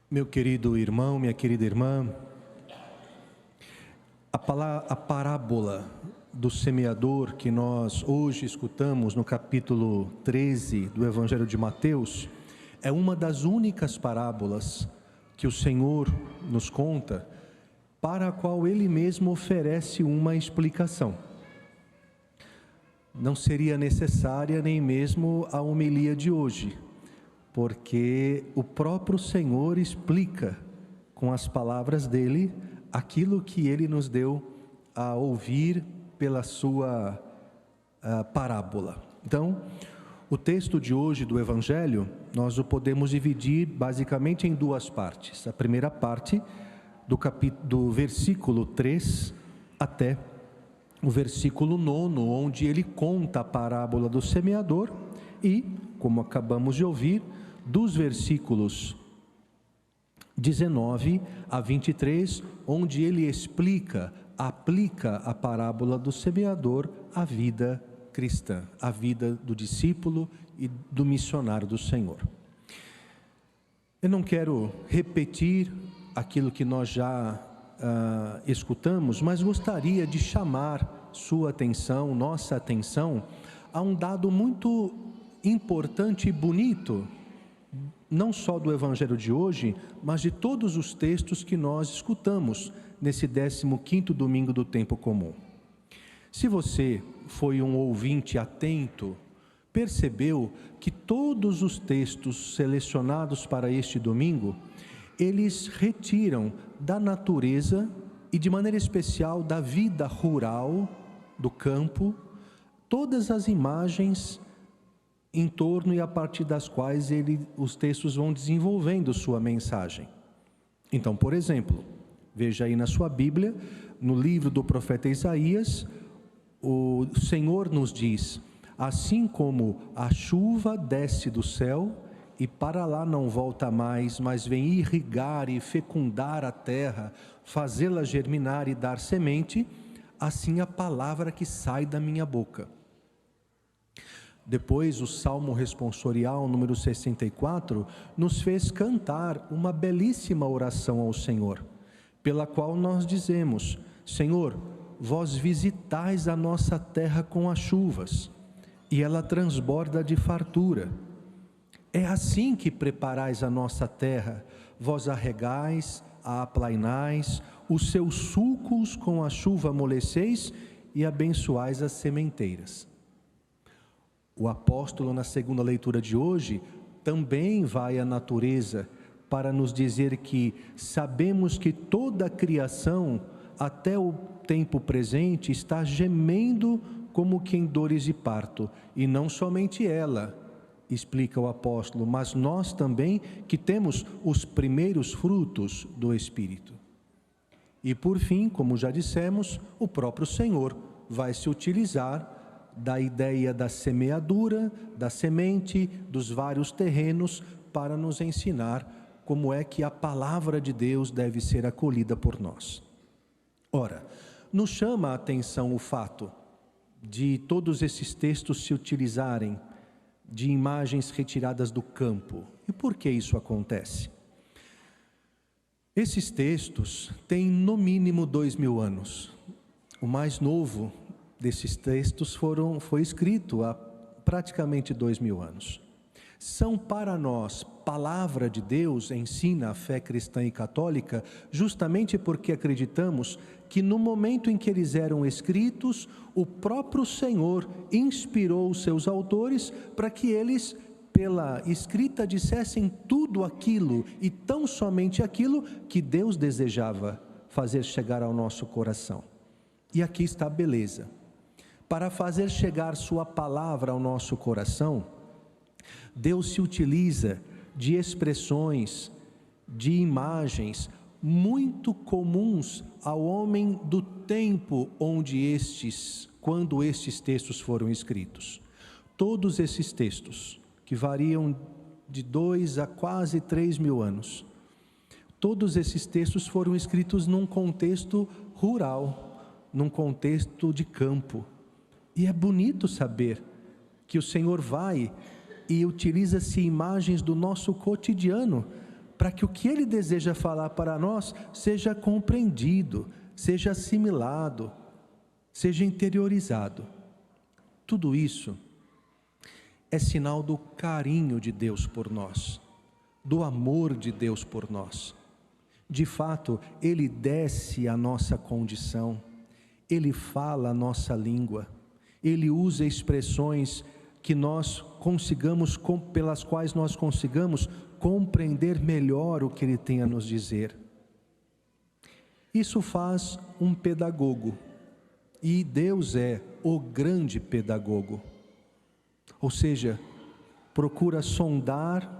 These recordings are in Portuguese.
Meu querido irmão, minha querida irmã, a parábola do semeador que nós hoje escutamos no capítulo 13 do Evangelho de Mateus é uma das únicas parábolas que o Senhor nos conta, para a qual Ele mesmo oferece uma explicação. Não seria necessária nem mesmo a homilia de hoje, porque o próprio Senhor explica com as palavras dele aquilo que ele nos deu a ouvir pela sua parábola. Então, o texto de hoje do Evangelho, nós o podemos dividir basicamente em duas partes. A primeira parte, do versículo 3 até o versículo 9, onde ele conta a parábola do semeador, e, como acabamos de ouvir, dos versículos 19 a 23, onde ele aplica a parábola do semeador à vida cristã, à vida do discípulo e do missionário do Senhor. Eu não quero repetir aquilo que nós já escutamos, mas gostaria de chamar sua atenção, nossa atenção, a um dado muito importante e bonito, não só do Evangelho de hoje, mas de todos os textos que nós escutamos nesse 15º domingo do tempo comum. Se você foi um ouvinte atento, percebeu que todos os textos selecionados para este domingo, eles retiram da natureza e de maneira especial da vida rural, do campo, todas as imagens em torno e a partir das quais os textos vão desenvolvendo sua mensagem. Então, por exemplo, veja aí na sua Bíblia, no livro do profeta Isaías, o Senhor nos diz: assim como a chuva desce do céu e para lá não volta mais, mas vem irrigar e fecundar a terra, fazê-la germinar e dar semente, assim a palavra que sai da minha boca. Depois, o Salmo responsorial, número 64, nos fez cantar uma belíssima oração ao Senhor, pela qual nós dizemos: Senhor, vós visitais a nossa terra com as chuvas, e ela transborda de fartura. É assim que preparais a nossa terra, vós a regais, a aplainais, os seus sulcos com a chuva amoleceis e abençoais as sementeiras. O apóstolo, na segunda leitura de hoje, também vai à natureza para nos dizer que sabemos que toda a criação, até o tempo presente, está gemendo como que em dores de parto, e não somente ela, explica o apóstolo, mas nós também que temos os primeiros frutos do Espírito. E por fim, como já dissemos, o próprio Senhor vai se utilizar da ideia da semeadura, da semente, dos vários terrenos, para nos ensinar como é que a palavra de Deus deve ser acolhida por nós. Ora, nos chama a atenção o fato de todos esses textos se utilizarem de imagens retiradas do campo. E por que isso acontece? Esses textos têm no mínimo 2000 anos. O mais novo desses textos foi escrito há praticamente 2000 anos. São para nós palavra de Deus, ensina a fé cristã e católica, justamente porque acreditamos que no momento em que eles eram escritos, o próprio Senhor inspirou os seus autores para que eles, pela escrita, dissessem tudo aquilo e tão somente aquilo que Deus desejava fazer chegar ao nosso coração. E aqui está a beleza. Para fazer chegar sua palavra ao nosso coração, Deus se utiliza de expressões, de imagens muito comuns ao homem do tempo quando estes textos foram escritos. Todos esses textos, que variam de 2 a quase 3 mil anos, todos esses textos foram escritos num contexto rural, num contexto de campo. E é bonito saber que o Senhor vai e utiliza-se imagens do nosso cotidiano para que o que Ele deseja falar para nós seja compreendido, seja assimilado, seja interiorizado. Tudo isso é sinal do carinho de Deus por nós, do amor de Deus por nós. De fato, Ele desce a nossa condição, Ele fala a nossa língua, Ele usa expressões que nós consigamos, pelas quais nós consigamos compreender melhor o que Ele tem a nos dizer. Isso faz um pedagogo, e Deus é o grande pedagogo. Ou seja, procura sondar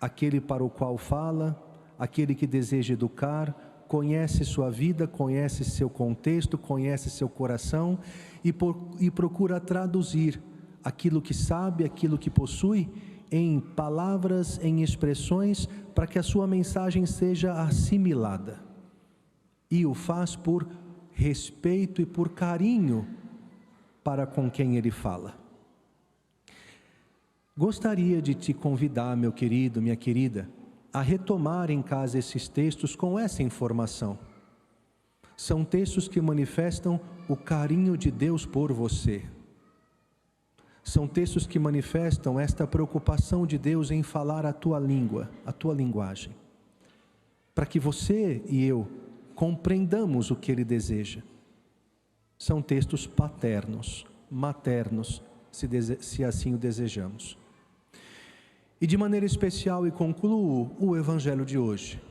aquele para o qual fala, aquele que deseja educar, conhece sua vida, conhece seu contexto, conhece seu coração e procura traduzir aquilo que sabe, aquilo que possui, em palavras, em expressões, para que a sua mensagem seja assimilada. E o faz por respeito e por carinho para com quem ele fala. Gostaria de te convidar, meu querido, minha querida, a retomar em casa esses textos com essa informação. São textos que manifestam o carinho de Deus por você. São textos que manifestam esta preocupação de Deus em falar a tua língua, a tua linguagem, para que você e eu compreendamos o que Ele deseja. São textos paternos, maternos, se assim o desejamos. E de maneira especial, e concluo, o Evangelho de hoje.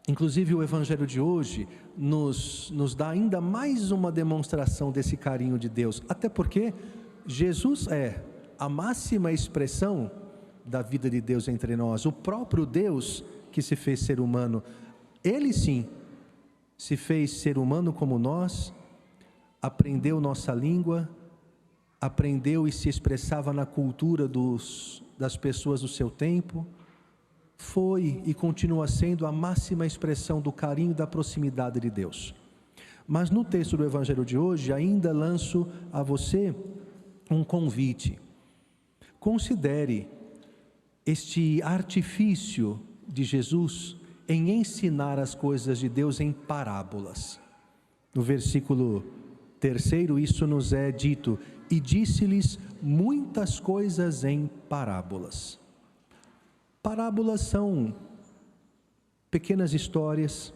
Inclusive o Evangelho de hoje nos dá ainda mais uma demonstração desse carinho de Deus, até porque Jesus é a máxima expressão da vida de Deus entre nós, o próprio Deus que se fez ser humano. Ele sim se fez ser humano como nós, aprendeu nossa língua, aprendeu e se expressava na cultura das pessoas do seu tempo, foi e continua sendo a máxima expressão do carinho e da proximidade de Deus. Mas no texto do Evangelho de hoje, ainda lanço a você um convite. Considere este artifício de Jesus em ensinar as coisas de Deus em parábolas. No versículo 3, isso nos é dito: e disse-lhes muitas coisas em parábolas. Parábolas são pequenas histórias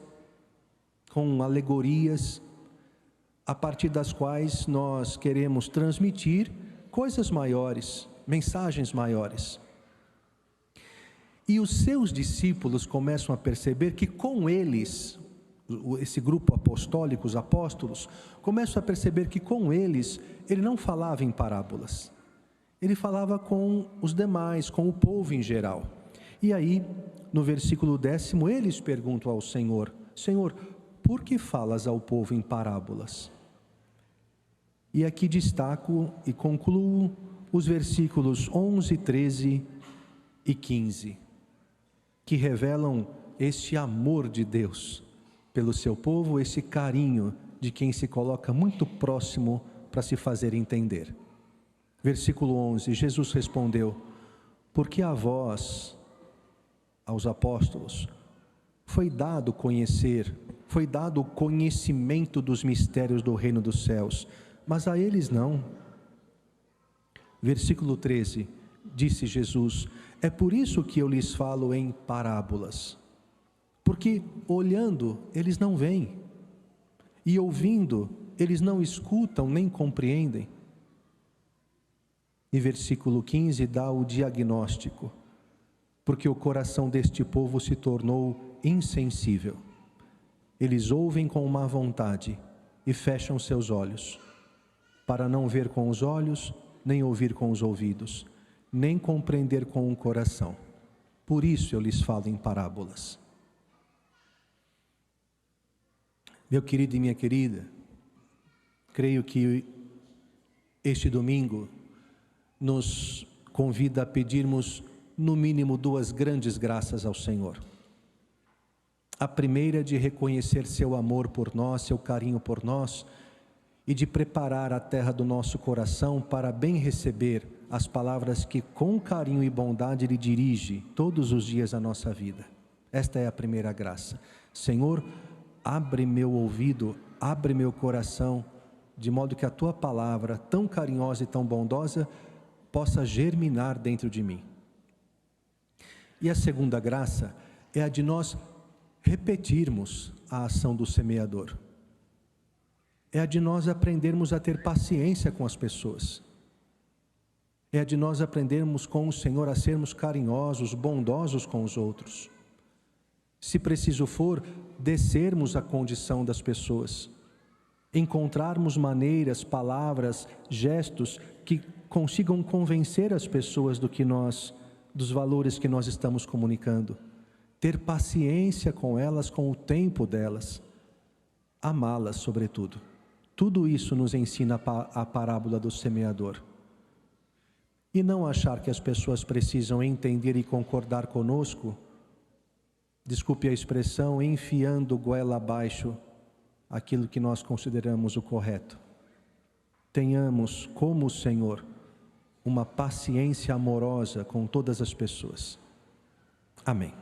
com alegorias, a partir das quais nós queremos transmitir coisas maiores, mensagens maiores. E os seus discípulos começam a perceber que com eles, esse grupo apostólico, os apóstolos, começam a perceber que com eles, ele não falava em parábolas. Ele falava com os demais, com o povo em geral. E aí, no versículo 10, eles perguntam ao Senhor: Senhor, por que falas ao povo em parábolas? E aqui destaco e concluo os versículos 11, 13 e 15, que revelam este amor de Deus pelo seu povo, esse carinho de quem se coloca muito próximo para se fazer entender. Versículo 11, Jesus respondeu: porque a vós, aos apóstolos, foi dado o conhecimento dos mistérios do reino dos céus, mas a eles não. Versículo 13, disse Jesus: é por isso que eu lhes falo em parábolas, porque olhando eles não veem, e ouvindo eles não escutam nem compreendem. E versículo 15 dá o diagnóstico: porque o coração deste povo se tornou insensível. Eles ouvem com má vontade e fecham seus olhos, para não ver com os olhos, nem ouvir com os ouvidos, nem compreender com o coração. Por isso eu lhes falo em parábolas. Meu querido e minha querida, creio que este domingo nos convida a pedirmos no mínimo 2 grandes graças ao Senhor. A primeira, de reconhecer seu amor por nós, seu carinho por nós, e de preparar a terra do nosso coração para bem receber as palavras que com carinho e bondade Ele dirige todos os dias a nossa vida. Esta é a primeira graça. Senhor, abre meu ouvido, abre meu coração, de modo que a Tua palavra, tão carinhosa e tão bondosa, possa germinar dentro de mim. E a segunda graça é a de nós repetirmos a ação do semeador. É a de nós aprendermos a ter paciência com as pessoas. É a de nós aprendermos com o Senhor a sermos carinhosos, bondosos com os outros. Se preciso for, descermos a condição das pessoas. Encontrarmos maneiras, palavras, gestos que consigam convencer as pessoas dos valores que nós estamos comunicando. Ter paciência com elas, com o tempo delas. Amá-las, sobretudo. Tudo isso nos ensina a parábola do semeador. E não achar que as pessoas precisam entender e concordar conosco, desculpe a expressão, enfiando goela abaixo aquilo que nós consideramos o correto. Tenhamos, como o Senhor, uma paciência amorosa com todas as pessoas. Amém.